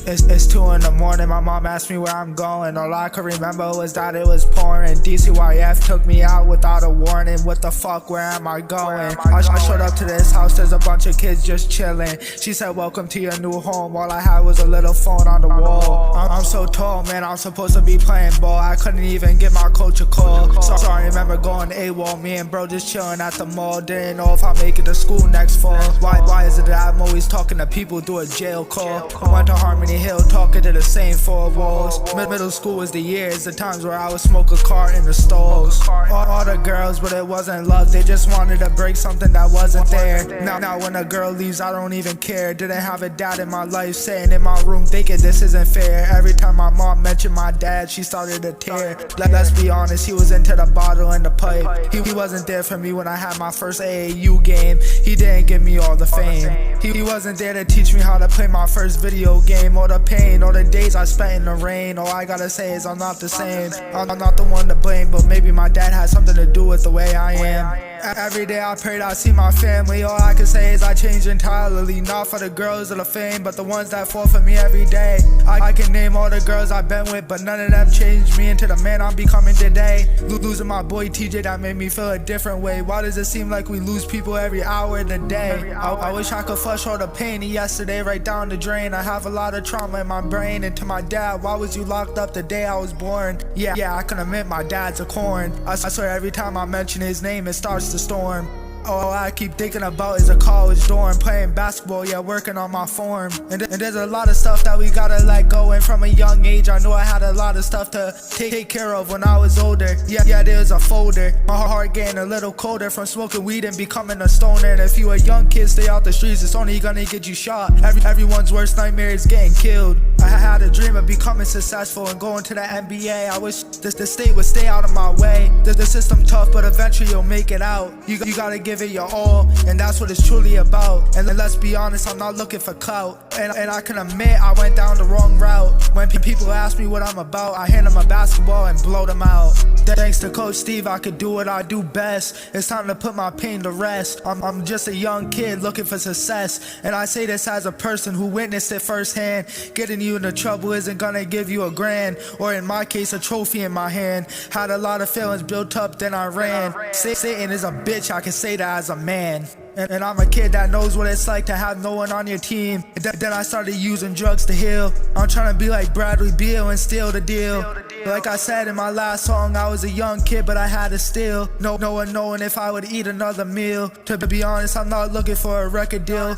It's 2 in the morning, my mom asked me where I'm going. All I could remember was that it was pouring. DCYF took me out without a warning. What the fuck, where am I going? I showed up to this house, there's a bunch of kids just chilling. She said, welcome to your new home. All I had was a little phone on the wall. I'm so tall, man, I'm supposed to be playing ball. I couldn't even get my coach a call. So I remember going AWOL, me and bro just chilling at the mall. Didn't know if I'd make it to school next fall. Why is it that I'm always talking to people through a jail call? I went to Harmony Hill, talking to the same 4 walls. Middle school was the years, the times where I would smoke a cart in the stalls. All the girls, but it wasn't love, they just wanted to break something that wasn't there. Now when a girl leaves, I don't even care. Didn't have a dad in my life, sitting in my room thinking this isn't fair. Every time my mom mentioned my dad, she started to tear. Let's be honest, he was into the bottle and the pipe. He wasn't there for me when I had my first AAU game. He didn't give me all the fame. He wasn't there to teach me how to play my first video game. All the pain, all the days I spent in the rain. All I gotta say is I'm not the same. I'm not the one to blame, but maybe my dad had something to do with the way I am. Every day I prayed I'd see my family. All I can say is I changed entirely. Not for the girls or the fame, but the ones that fall for me every day. I can name all the girls I've been with, but none of them changed me into the man I'm becoming today. Losing my boy TJ, that made me feel a different way. Why does it seem like we lose people every hour of the day? I wish I could flush all the pain of yesterday right down the drain. I have a lot of trauma in my brain. And to my dad, why was you locked up the day I was born? Yeah, I can admit my dad's a corn. I swear every time I mention his name, it starts to storm. All I keep thinking about is a college dorm, playing basketball, yeah, working on my form. And there's a lot of stuff that we gotta let go. And from a young age, I knew I had a lot of stuff to take care of when I was older. Yeah, there's a folder. My heart getting a little colder from smoking weed and becoming a stoner. And if you a young kid, stay out the streets, it's only gonna get you shot. Everyone's worst nightmare is getting killed. I had a dream of becoming successful and going to the NBA. I wish the state would stay out of my way. The system tough, but eventually you'll make it out. You gotta give it your all, and that's what it's truly about. And let's be honest, I'm not looking for clout, and I can admit I went down the wrong route. When people ask me what I'm about, I hand them a basketball and blow them out. Thanks to Coach Steve, I could do what I do best. It's time to put my pain to rest. I'm just a young kid looking for success, and I say this as a person who witnessed it firsthand. Getting you into trouble isn't gonna give you a grand, or in my case a trophy in my hand. Had a lot of feelings built up, then I ran. Satan is a bitch, I can say that as a man. And I'm a kid that knows what it's like to have no one on your team. Then I started using drugs to heal. I'm trying to be like Bradley Beal and steal the deal. Like I said in my last song, I was a young kid, but I had to steal. No one knowing if I would eat another meal. To be honest, I'm not looking for a record deal.